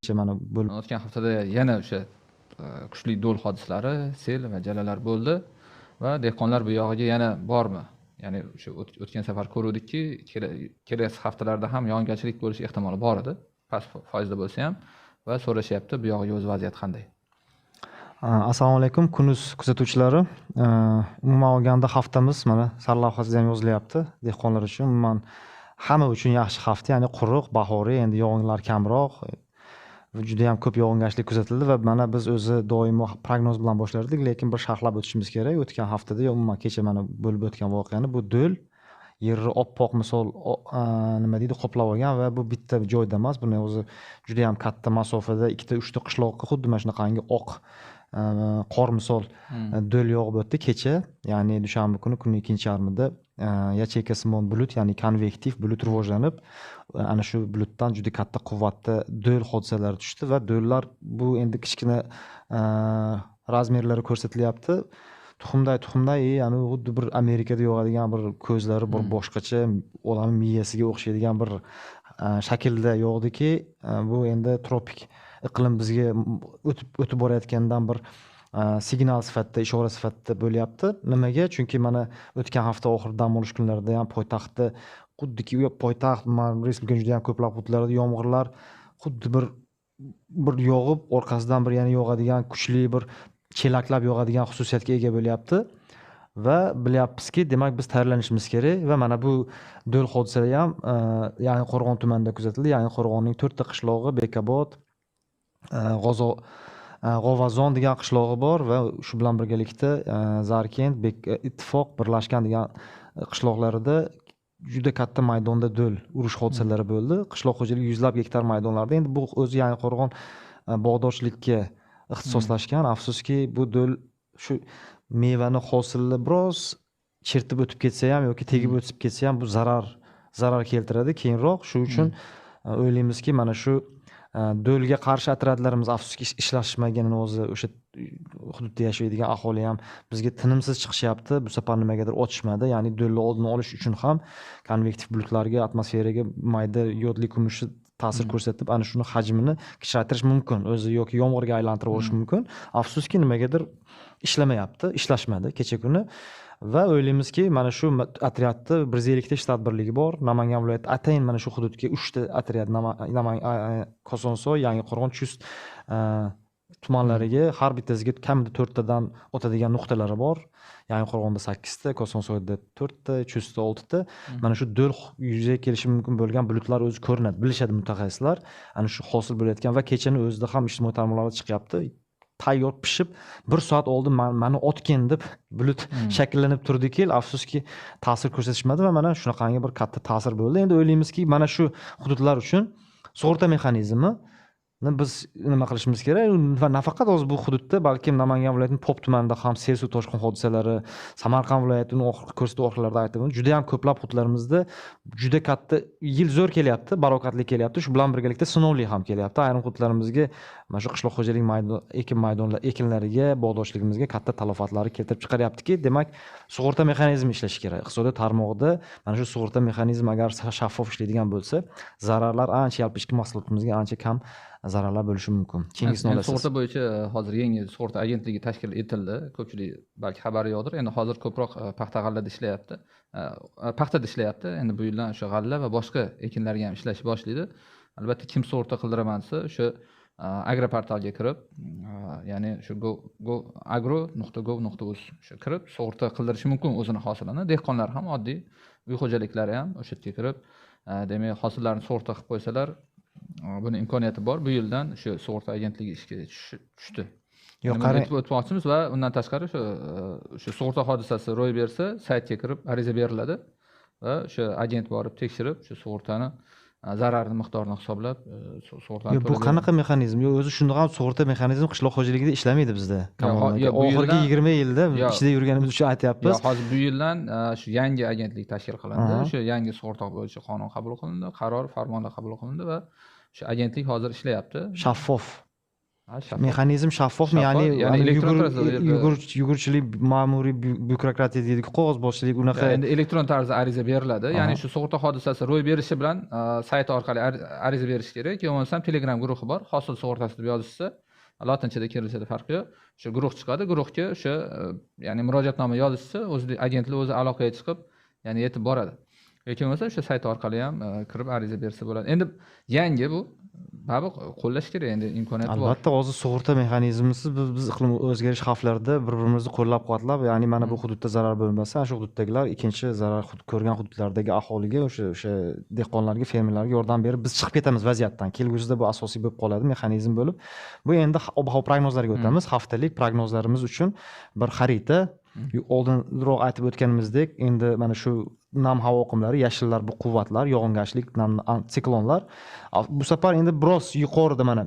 kecha mana bo'lib o'tgan haftada yana o'sha kuchli do'l hodisalari, sel va jalalar bo'ldi va dehqonlar bu yog'iga yana bormi? Ya'ni o'sha o'tgan safar ko'ruvdikki, kelasi haftalarda ham yog'ingarchilik bo'lishi ehtimoli bor edi, past foizda bo'lsa ham, va so'rashyapti bu yog'iga o'z vaziyat qanday? Assalomu alaykum Kunuz kuzatuvchilari. Umuman olganda haftamiz mana sarlavhasida ham yozilyapti dehqonlar uchun. Umuman hamma uchun yaxshi hafta, ya'ni quruq, bahoriy, endi yog'inlar kamroq. Juda ham ko'p yog'ingarchilik kuzatildi va mana biz o'zi doimo prognoz bilan boshlardik, lekin bir sharhlab o'tishimiz kerak. O'tgan haftada umuman kecha mana bo'lib o'tgan voqeani, bu do'l yerni oppoq misol nima deydi qoplab olgan va bu bitta joyda emas, buni o'zi juda ham katta masofada ikkita uchta qishloqqa xuddi mana shunaqangi oq qor misol do'l yog'ib o'tdi kecha, ya'ni dushanba kuni kunning ikkinchi yarmida yacheykasimon bulut, ya'ni konvektiv bulut rivojlanib, ana shu bulutdan juda katta quvvatda do'l hodisalari tushdi va do'llar bu endi kichkina razmerlari ko'rsatilyapti. Tuxumday, ya'ni xuddi bir Amerikada yog'adigan bir ko'zlari bir boshqacha, odam miyasiga o'xshaydigan bir shaklda yog'diki, bu endi tropik iqlim bizga o'tib borayotgandan bir signal sifatida, ishora sifatida bo'lyapti. Nimaga? Chunki mana o'tgan hafta oxir dam olish kunlarida ham poytaxtda xuddiki poytaxt respublika juda ham ko'plab hududlarda yomg'irlar xuddi bir yog'ib, orqasidan bir yana yog'adigan kuchli bir chelaklab yog'adigan xususiyatga ega bo'lyapti va bilyapmizki, demak biz tayyorlanishimiz kerak va mana bu do'l hodisalari ham ya'ni Qo'rg'on tumanida kuzatildi. Ya'ni Qo'rg'onning 4 ta qishlog'i, Bekobod, G'ovazon degan qishlog'i bor va shu bilan birgalikda Zarkent, Ittifoq, Birlashgan degan qishloqlarida juda katta maydonda do'l urush hodisalari bo'ldi. Qishloq xo'jaligi yuzlab gektar maydonlarda. Endi bu o'zi ya'ni Qo'rg'on bog'dorchilikka ixtisoslashgan. Afsuski bu do'l shu mevani hosilni biroz chertib o'tib ketsa ham yoki tegib o'tib ketsa ham bu zarar keltiradi keyinroq. Shu uchun o'ylaymizki, mana shu do'lga qarshi otryadlarimiz afsuski ishlashmaganini o'zi o'sha hududda yashaydigan aholi ham bizga tinimsiz chiqishyapti. Bu safar nimagadir otishmadi. Ya'ni do'lni oldini olish uchun ham konvektiv bulutlarga, atmosferaga mayda yodli kumushni ta'sir ko'rsatib, ana shuni hajmini kichraytirish mumkin, o'zi yoki yomg'irga aylantirib olish mumkin. Afsuski nimagadir ishlashmadi kecha kuni. Va o'ylaymizki, mana shu otryadda 150 ta ish tadbirligi bor. Namangan viloyati atayin mana shu hududga 3 ta otryad, Kosonsoy, Yangi Qo'rg'on, Chust tumanlariga har bittasiga kamida 4 tadan o'tadigan nuqtalari bor. Yangi Qo'rg'onda 8 ta, Kosonsoyda 4 ta, Chustda 6 ta. Mana shu do'l yuzaga kelishi mumkin bo'lgan bulutlar o'zi ko'rinadi, bilishadi mutaxassislar. Ana shu hosil bo'layotgan va kechani o'zida ham ijtimoiy tarmoqlarda chiqyapti. Tayyor pishib 1 soat oldin mani otgan deb bulut shakllanib turdiki, afsuski ta'sir ko'rsatishmadi va mana shunaqangi bir katta ta'sir bo'ldi. Endi o'ylaymizki, mana shu hududlar uchun sug'urta mexanizmi biz nima qilishimiz kerak va nafaqat o'zi bu hududda, balki Namangan viloyatining Pop tumanida ham sel suv toshqin hodisalari, Samarqand viloyatining ko'rsatuv oxirlarida aytdim, juda ham ko'plab hududlarimizda juda katta yil zo'r kelyapti, barokatli kelyapti. Shu bilan birgalikda sinovli ham kelyapti. Ayrim hududlarimizga mana shu qishloq xo'jalik ekinlariga, bog'dorchiligimizga katta talafotlarni keltirib chiqaryaptiki, demak, sug'urta mexanizmi ishlashi kerak. Iqtisodiyot tarmog'ida mana shu sug'urta mexanizmi agar shaffof ishlaydigan bo'lsa, zararlar ancha yalpi ichki mahsulotimizga ancha kam zararlar bo'lishi mumkin. Chingisni olasiz. Sug'urta bo'yicha hozir yangi sug'urta agentligi tashkil etildi. Ko'pchilik balki xabari yo'qdir. Endi hozir ko'proq paxta g'allada ishlayapti. Paxtada ishlayapti. Endi bu yildan o'sha g'alla va boshqa ekinlarga ham ishlashni boshlaydi. Albatta kim sug'urta qildiraman desa, o'sha agroportalga kirib, ya'ni shu agro.gov.uz kirib sug'urta qildirishi mumkin o'zini hosilini. Dehqonlar ham, oddiy uy xo'jaliklari ham o'sha yerga kirib, demak, hosillarni sug'urta qilib qo'ysalar, buni imkoniyati bor. Bu yildan shu sug'urta agentligi ishga tushdi. O'tmoqchimiz va undan tashqari shu sug'urta hodisasi ro'y bersa, saytga kirib ariza beriladi va o'sha agent borib tekshirib, shu sug'urtani zararni miqdorini hisoblab sug'urtani bu qanaqa mexanizm? O'zi shundoq ham sug'urta mexanizmi qishloq xo'jaligida ishlamaydi bizda. Oxirgi 20 yilda ichida yurganimiz uchun aytyapmiz. Hozir bu yildan shu yangi agentlik tashkil qilindi. O'sha yangi sug'urta bo'yicha qonun qabul qilindi, qaror, farmonlar qabul qilindi va shu agentlik hozir ishlayapti. Shaffof. Shaffof. Mexanizm shaffofmi, Shaffof, ya'ni ya'ni elektron tarzda yugurchilik, ma'muriy byurokratiya deydiku, qog'ozbozchilik unaqa. Endi elektron tarzda ariza beriladi. Ya'ni shu sug'urta hodisasi ro'y berishi bilan sayt orqali ariza berish kerak. Yo bo'lmasam Telegram guruhi bor. Hosil sug'urtasi deb yozishsa, lotinchada kirilishida farqi yo'q. O'sha guruh chiqadi. Guruhga o'sha ya'ni murojaatnoma yozishsa, o'zi agentlik o'zi aloqaga chiqib, ya'ni yetib boradi. Yoki bo'lmasa o'sha sayt orqali ham kirib ariza bersa bo'ladi. Endi yangi bu baribir qo'llash kerak, endi imkoniyati bor. Albatta, hozir sug'urta mexanizmisiz biz iqlim o'zgarish xavflarida bir-birimizni qo'llab-quvvatlab, ya'ni mana bu hududda zarar bo'lmasa, ana shu hududdagilar ikkinchi zarar ko'rgan hududlardagi aholiga, o'sha dehqonlarga, fermerlarga yordam berib biz chiqib ketamiz vaziyatdan. Kelgusida bu asosiy bo'lib qoladi, mexanizm bo'lib. Bu endi ob-havo prognozlariga o'tamiz. Haftalik prognozlarimiz uchun bir xarita. Oldinroq aytib o'tganimizdek, endi mana shu nam havo oqimlari, yashillar bu quvvatlar, yog'ingarchilik, siklonlar bu safar endi biroz yuqorida mana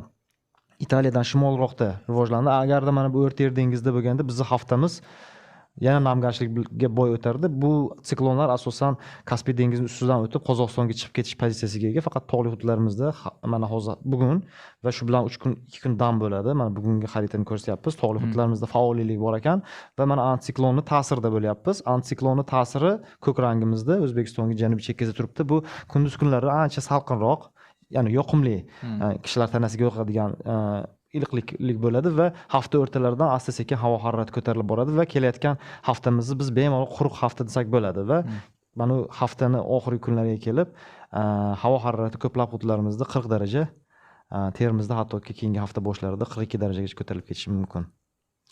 Italiyadan shimolroqda rivojlandi. Agarda mana bu O'rta Yer dengizida bo'lganda bizning haftamiz yana namgarchilikga boy o'tardi. Bu siklonlar asosan Kaspiy dengizining ustidan o'tib Qozog'istonga chiqib ketish pozitsiyasiga ega. Faqat tog'li hududlarimizda mana hozir bugun va shu bilan 3 kun 2 kun dam bo'ladi. Mana bugungi xaritani ko'rsatyapmiz. Tog'li hududlarimizda faollik bor ekan va mana antsiklonning ta'sirida bo'lyapmiz. Antsiklonning ta'siri ko'k rangimizda O'zbekistonga janubiy chekkasida turibdi. Bu kunduz kunlari ancha salqinroq, ya'ni yoqimli, kishilar tanasiga yoqadigan iliqlik bo'ladi va hafta o'rtalaridan asta-sekin havo harorati ko'tarilib boradi va kelayotgan haftamizni biz bemalol quruq hafta desak bo'ladi va mana haftani oxirgi kunlariga kelib havo harorati ko'plab hududlarimizda 40 daraja, Termizda hattoki keyingi hafta boshlarida 42 darajagacha ko'tarilib ketishi mumkin.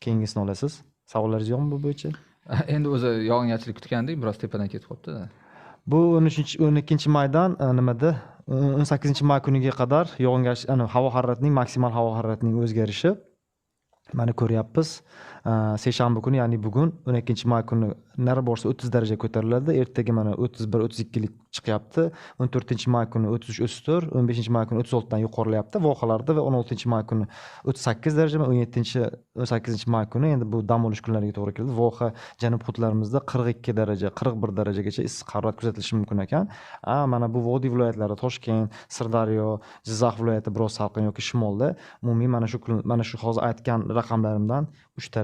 Keyingisini olasiz? Savollaringiz yo'qmi bu bo'yicha? Endi o'zi yog'ingarchilik kutgandik, biroz tepadan ketib qolibdi. Bu 12 maydan nimada 18 may kuniga qadar yog'ingarchilik, havo haroratining maksimal havo haroratining o'zgarishi mana ko'ryapmiz. Seshanba kuni, ya'ni bugun 12 may kuni nari borsa 30 daraja ko'tariladi. Ertaga mana 31-32 lik chiqyapti. 14 may kuni 33-34, 15 may kuni 36 dan yuqorilayapti vohalarda va 16 may kuni 38 daraja va 18 may kuni endi bu dam olish kunlariga to'g'ri keladi. Voha janub hududlarimizda 42 daraja, 41 darajagacha issiq harorat kuzatilishi mumkin ekan. Mana bu vodiy viloyatlari, Toshkent, Sirdaryo, Jizzax viloyati biroz salqin yoki shimolda umumiy mana shu hozir aytgan raqamlarimdan 3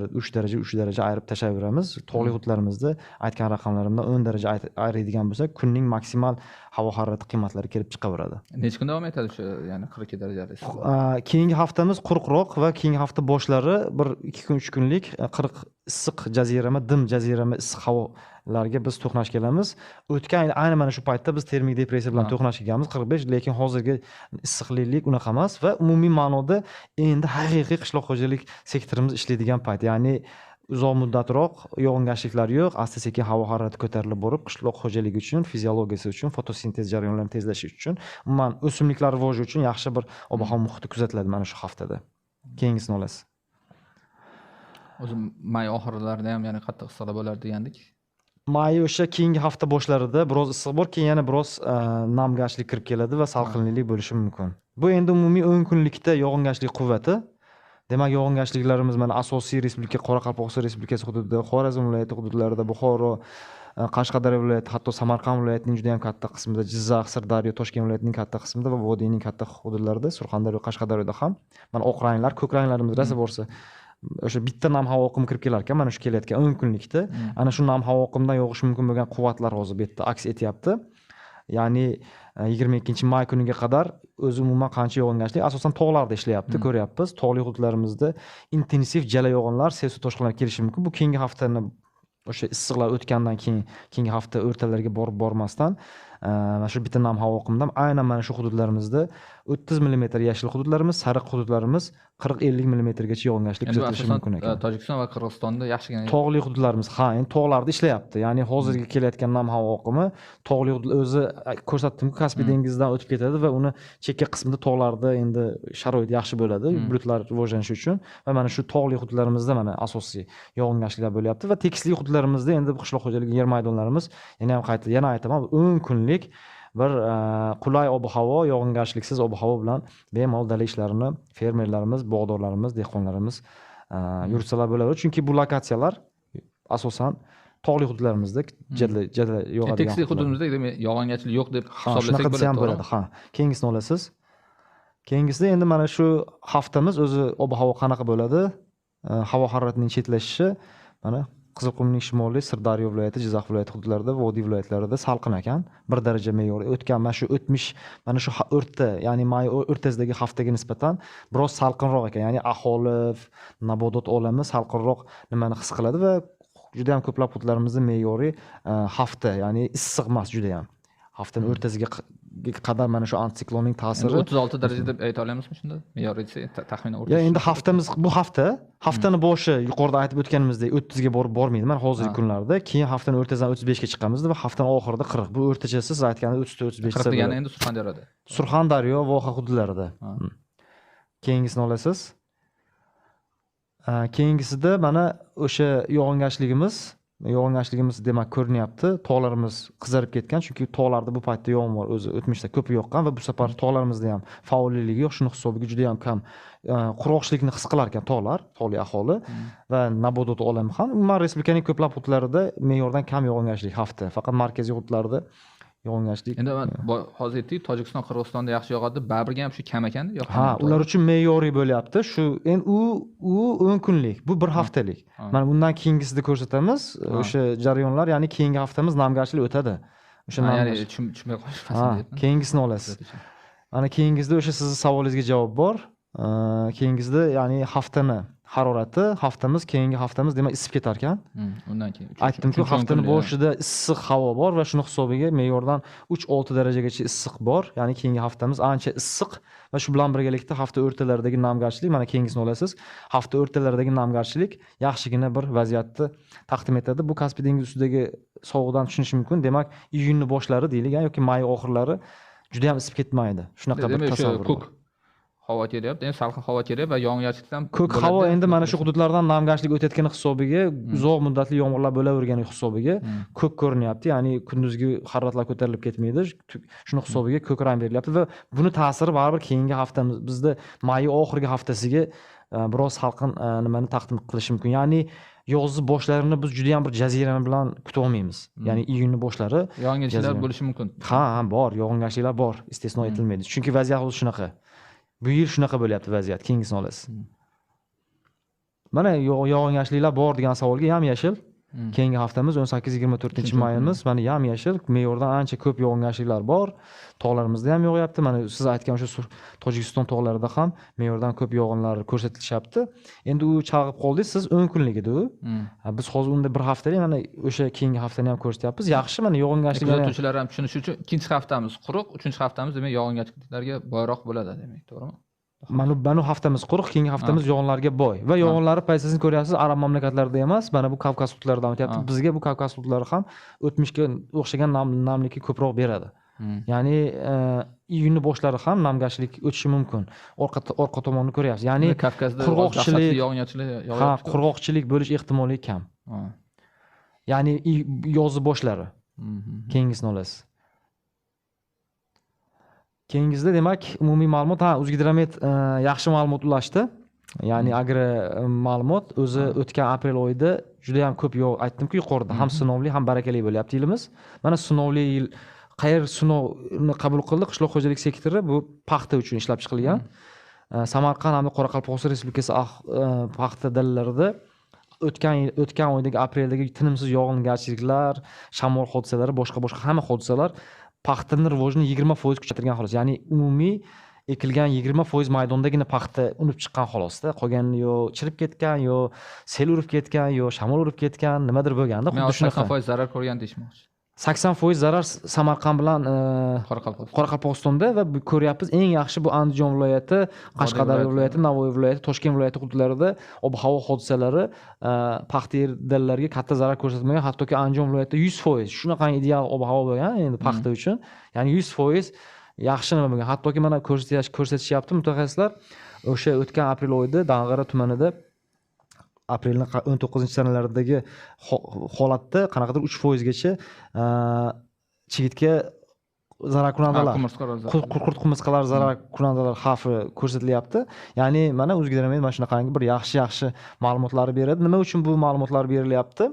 daraja ayirib tashlayveramiz. Tog'li hududlarimizda aytgan raqamlarimdan 10 daraja ayiradigan bo'lsak, kunning maksimal havo harorati qiymatlari kelib chiqaveradi. Necha kun davom etadi shu, ya'ni 42 darajada? Keyingi haftamiz quruqroq va keyingi hafta boshlari bir 2 kun 3 kunlik 40 issiq jazirama, dim jazirama issiq havolarga biz to'qnash kelamiz. O'tgan ayni mana shu paytda biz termik depressiya bilan to'qnash kelganmiz 45, lekin hozirgi issiqlik unaqa emas va umumiy ma'noda endi haqiqiy qishloq xo'jalik sektorimiz ishlaydigan payt, ya'ni uzoq muddatroq yog'ingarchiliklar yo'q, asta-sekin havo harorati ko'tarilib borib, qishloq xo'jaligi uchun, fiziologiyasi uchun, fotosintez jarayonlarini tezlashi uchun, umuman o'simliklar rivoji uchun yaxshi bir ob-havo muhiti kuzatiladi mana shu haftada. Keyingisini olasiz. O'zi may oxirlarida ham yana qattiq issiqlar bo'lar degandik. May o'sha keyingi hafta boshlarida biroz issiq bor, keyin yana biroz namgarchilik kirib keladi va salqinlik bo'lishi mumkin. Bu endi umumiy 10 kunlikda yog'ingarchilik quvvati. Demak, yog'ingarchiliklarimiz mana asosiy respublika Qoraqalpog'iston Respublikasi hududida, Xorazm viloyati hududlarida, Buxoro, Qashqadaryo viloyati, hatto Samarqand viloyatining juda ham katta qismida, Jizzax, Sirdaryo, Toshkent viloyatining katta qismida va vodiyning katta hududlarida, Surxondaryo, Qashqadaryoda ham mana oq ranglar, ko'k ranglarimiz rosa bo'lsa, o'sha bitta nam havo oqimi kirib kelar ekan mana shu kelayotgan 10 kunlikda. Ana shu nam havo oqimidan yog'ishi mumkin bo'lgan quvvatlar hozir bu yerda aks etyapti. Ya'ni 22 may kuniga qadar o'zi umuman qancha yog'ingarchilik asosan tog'larda ishlayapti, ko'ryapmiz. Tog'li hududlarimizda intensiv jala yog'inlar, sel suv toshqinlar kelishi mumkin. Bu keyingi haftani o'sha issiqlar o'tgandan keyin keyingi hafta o'rtalariga borib bormasdan mana shu bitta nam havo oqimidan aynan mana shu hududlarimizda 30 mm yashil hududlarimiz, sariq hududlarimiz 40-50 mm gacha yog'ingarchilik kuzatilishi mumkin ekan. Tojikiston va Qirg'izistonda yaxshigina tog'li hududlarimiz, endi tog'larda ishlayapti. Ya'ni hozirgi kelayotgan nam havo oqimi tog'li hudud o'zi ko'rsatdim-ku, Kaspiy dengizidan o'tib ketadi va uni chekka qismida tog'larda endi sharoit yaxshi bo'ladi, bulutlar rivojlanishi uchun va mana shu tog'li hududlarimizda mana asosiy yog'ingarchiliklar bo'lyapti va tekislik hududlarimizda endi qishloq xo'jaligi yer maydonlarimiz yana aytaman 10 kunlik bir qulay ob-havo, yog'ingarchiliksiz ob-havo bilan bemalol dala ishlarini fermerlarimiz, bog'dorlarimiz, dehqonlarimiz yuritsalar bo'laveradi. Chunki bu lokatsiyalar asosan tog'li hududlarimizda jadal yog'adigan. Tekislik hududimizda yog'ingarchilik yo'q deb hisoblasak bo'ladi. Keyingisini olasiz. Keyingisida endi mana shu haftamiz o'zi ob-havo qanaqa bo'ladi? Havo haroratining chetlashishi mana Qizilqumning shimoliy, Sirdaryo viloyati, Jizzax viloyati hududlarida, Vodiy viloyatlarida salqin ekan. 1 daraja me'yoriy o'tgan mana shu o'tmish mana shu o'rta, ya'ni may o'rtasidagi haftaga nisbatan biroz salqinroq ekan. Ya'ni aholi, nabodot olami salqinroq nimani his qiladi va juda ham ko'plab hududlarimizda me'yoriy hafta, ya'ni issiq emas juda ham. Haftaning o'rtasiga qadar mana shu antsiklonning ta'siri 36 daraja deb ayta olamizmi shunda? Me'yoriy taxminan o'rtacha. Ya endi haftamiz bu haftani boshi yuqorida aytib o'tganimizdek 30 ga bormaydi. Mana hozirgi kunlarda, keyin haftaning o'rtasidan 35 ga chiqamiz va haftaning oxirida 40. Bu o'rtachasi siz aytgandek 34-35 40 degani endi Surxondaryoda. Surxondaryo voha hududlarida. Keyingisini olasiz. Keyingisida mana o'sha yog'ingarchiligimiz demak ko'rinyapti. Tog'larimiz qizarib ketgan, chunki tog'larda bu paytda yomg'ir o'zi o'tmishda ko'p yoqqan va bu safar tog'larimizda ham faolligi yo'q. Shuni hisobiga juda ham kam qurg'oqchilikni his qilar ekan tog'li aholi va nabodot olami ham. Umuman respublikaning ko'plab hududlarida me'yordan kam yog'ingarchilik hafta. Faqat markaziy hududlarda yog'ingarchilik. Endi hozir aytdik, Tojikiston, Qirg'izistonda yaxshi yog'adi, baribirga ham shu kam ekan, yo'q? Ha, ular uchun me'yoriy bo'lyapti. Shu endi u 10 kunlik, bu 1 haftalik. Mana bundan keyingisida ko'rsatamiz. O'sha jarayonlar, ya'ni keyingi haftamiz namgarchilik o'tadi. O'sha ya'ni tushunmay qolishmasin deb. Keyingisini olasiz. Mana keyingisida o'sha sizning savolingizga javob bor. Keyingisida ya'ni haftani harorati, keyingi haftamiz demak isib ketar ekan. Undan keyin aytdim-ku, haftaning boshida issiq havo bor va shuni hisobiga me'yordan 3-6 darajagacha issiq bor. Ya'ni keyingi haftamiz ancha issiq va shu bilan birgalikda hafta o'rtalaridagi namgarchilik, mana keyingisini olasiz. Hafta o'rtalaridagi namgarchilik yaxshigina bir vaziyatni taqdim etadi. Bu Kaspiy dengizi ustidagi sovuqdan tushunish mumkin. Demak, iyunning boshlari deyilgan yoki may oxirlari juda ham isib ketmaydi. Shunaqa bir tasavvur bor. Havo kelyapti, endi salqin havo kelyapti va yog'ingarchilikdan ko'k havo endi mana shu hududlardan namgarchilik o'tayotgani hisobiga, uzoq muddatli yomg'irlar bo'lavergani hisobiga ko'k ko'rinyapti. Ya'ni kunduzgi haroratlar ko'tarilib ketmaydi. Shuni hisobiga ko'k rang berilyapti va buni ta'siri baribir keyingi haftamiz bizda may oxirgi haftasiga biroz salqin nimani taqdim qilishi mumkin. Ya'ni yozni boshlarini biz juda ham bir jazirama bilan kuta olmaymiz. Ya'ni iyunning boshlari yog'ingarchiliklar bo'lishi mumkin. Ha, bor, yog'ingarchiliklar bor, istisno etilmaydi. Chunki vaziyat o'zi shunaqa. Bu yil shunaqa bo'lyapti vaziyat. Keyingisini olasiz. Mana yog'ingarchiliklar bor degan savolga yam-yashil. Keyingi haftamiz 18-24-mayimiz. Mana yam-yashil, me'yordan ancha ko'p yog'ingarchiliklar bor. Tog'larimizda ham yog'yapti. Mana siz aytgan o'sha Tojikiston tog'larida ham me'yordan ko'p yog'inlar ko'rsatilishyapti. Endi u chalg'ib qoldik, siz 10 kunlik edi u. Biz hozir unda 1 haftalik, mana o'sha keyingi haftani ham ko'rsatyapmiz. Yaxshi, mana yog'ingarchilik. Kuzatuvchilar ham tushunishi uchun ikkinchi haftamiz quruq, uchinchi haftamiz demak yog'ingarchiliklarga boyroq bo'ladi demak, to'g'rimi? Mana haftamiz quruq, keyingi haftamiz yog'inlarga boy. Va yog'inlari siz ko'ryapsiz, arab mamlakatlarida emas, mana bu Kavkaz hududlaridan o'tyapti. Bizga bu Kavkaz hududlari ham o'tmishga o'xshagan namlikka ko'proq beradi. Ya'ni iyunning boshlari ham namgarchilik o'tishi mumkin. Orqa tomonni ko'ryapsiz. Ya'ni Kavkazda qurg'oqchilik bo'lish ehtimoli kam. Ya'ni yoz boshlari. Keyingisini olasiz. Keyingisida demak umumiy ma'lumot, O'zgidromet yaxshi ma'lumot ulashdi. Ya'ni agri ma'lumot o'zi o'tgan aprel oyida juda ham ko'p aytdim-ku, yuqorida ham sinovli, ham barakali bo'lyapti yilimiz. Mana sinovli yil sinovni qabul qildi qishloq xo'jalik sektori, bu paxta uchun ishlab chiqilgan. Samarqand hamda Qoraqalpog'iston Respublikasi paxta dalalarida o'tgan oydagi apreldagi tinimsiz yog'ingarchiliklar, shamol hodisalari, boshqa hamma hodisalar paxtaning rivojini 20% kuchaytirgan xolos. Ya'ni umumiy ekilgan 20% maydondagina paxta unib chiqqan xolosda. Qolgani yo chirib ketgan, yo sel urib ketgan, yo shamol urib ketgan, nimadir bo'lganda, xuddi shunaqa 80% zarar ko'rgan deyishmoqchi. 80% zarar Samarqand bilan Qoraqalpog'istonda va ko'ryapmiz, eng yaxshi bu Andijon viloyati, Qashqadaryo viloyati, Navoiy viloyati, Toshkent viloyati hududlarida ob-havo hodisalari paxta dalalarga katta zarar ko'rsatmagan, hattoki Andijon viloyatida 100%. Shunaqa ideal ob-havo bo'lgan endi paxta uchun. Ya'ni 100% yaxshi nima bo'lgan. Hattoki mana ko'rsatishyapti mutaxassislar. O'sha o'tgan aprel oyida Dang'ara tumanida aprelning 19-sanalaridagi holatda qanaqadir 3% gacha chigitga zarar kunandalar, qurt qumursqalar zarar kunandalar xavfi ko'rsatilyapti. Ya'ni mana O'zgidromet mana shunaqangi bir yaxshi ma'lumotlar beradi. Nima uchun bu ma'lumotlar berilyapti?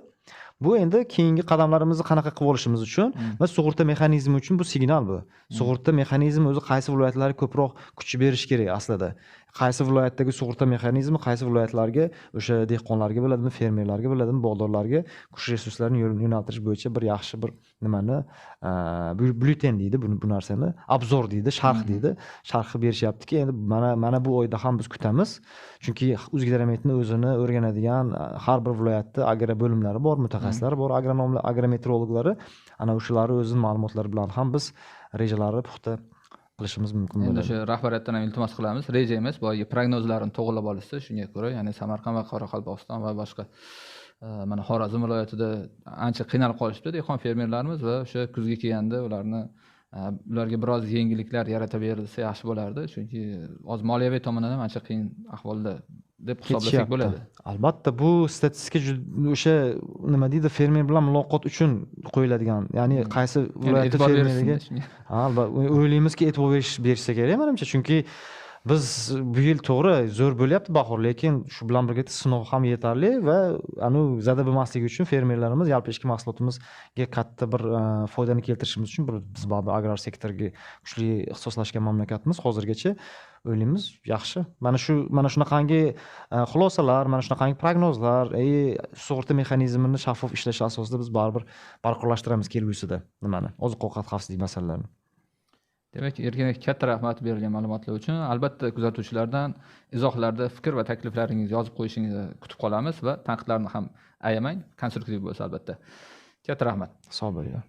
Bu endi keyingi qadamlarimizni qanaqa qilib olishimiz uchun va sug'urta mexanizmi uchun bu signal bu. Sug'urta mexanizmi o'zi qaysi viloyatlarga ko'proq kuch berish kerak aslida. Qaysi viloyatdagi sug'urta mexanizmi qaysi viloyatlarga o'sha dehqonlarga bo'ladimi, fermerlarga bo'ladimi, bog'dorlarga kuch resurslarini yo'naltirish bo'yicha bir yaxshi bir nimani byulleten deydi bu narsani, obzor deydi, sharh deydi. Sharhni berishyaptiki, endi mana bu oyda ham biz kutamiz. Chunki O'zgidrometni o'zini o'rganadigan har bir viloyatda agro bo'limlari bor, mutaxassislar bor, agronomlar, agrometeorologlari. Ana o'shalarning o'zining ma'lumotlari bilan ham biz rejalarni puxta qilishimiz mumkin bo'ladi. Endi shu rahbariyatdan ham iltimos qilamiz. Reja emas, boyagi prognozlarni to'g'rilab olishsa, shunga ko'ra, ya'ni Samarqand va Qoraqalpog'iston va boshqa mana Xorazm viloyatida ancha qiynalib qolishdi dehqon fermerlarimiz va o'sha kuzga kelganda ularga biroz yengilliklar yarata berilsa yaxshi bo'lardi. Chunki hozir moliyaviy tomondan ham ancha qiyin ahvolda deb hisoblasak bo'ladi. Albatta bu statistika o'sha nima deydi, fermer bilan muloqot uchun qo'yiladigan, ya'ni qaysi viloyatda fermerga o'ylaymizki e'tibor berishsa kerak menimcha, chunki biz bu yil to'g'ri zo'r bo'lyapti bahor, lekin shu bilan birga sinov ham yetarli va zada bo'lmasligi uchun fermerlarimiz yalpi ichki mahsulotimizga katta bir foydani keltirishimiz uchun biz baribir agrar sektorga kuchli ixtisoslashgan mamlakatmiz hozirgacha. O'ylaymiz yaxshi. Mana shunaqangi xulosalar, mana shunaqangi prognozlar, sug'urta mexanizmini shaffof ishlashi asosida biz baribir barqarorlashtiramiz kelgusida nimani, oziq-ovqat xavfsizligi masalalarini. Demak, Erkin aka, katta rahmat berilgan ma'lumotlar uchun. Albatta kuzatuvchilardan izohlarda fikr va takliflaringizni yozib qo'yishingizni kutib qolamiz va tanqidlarni ham ayamang, konstruktiv bo'lsa albatta. Katta rahmat. Sog' bo'ling.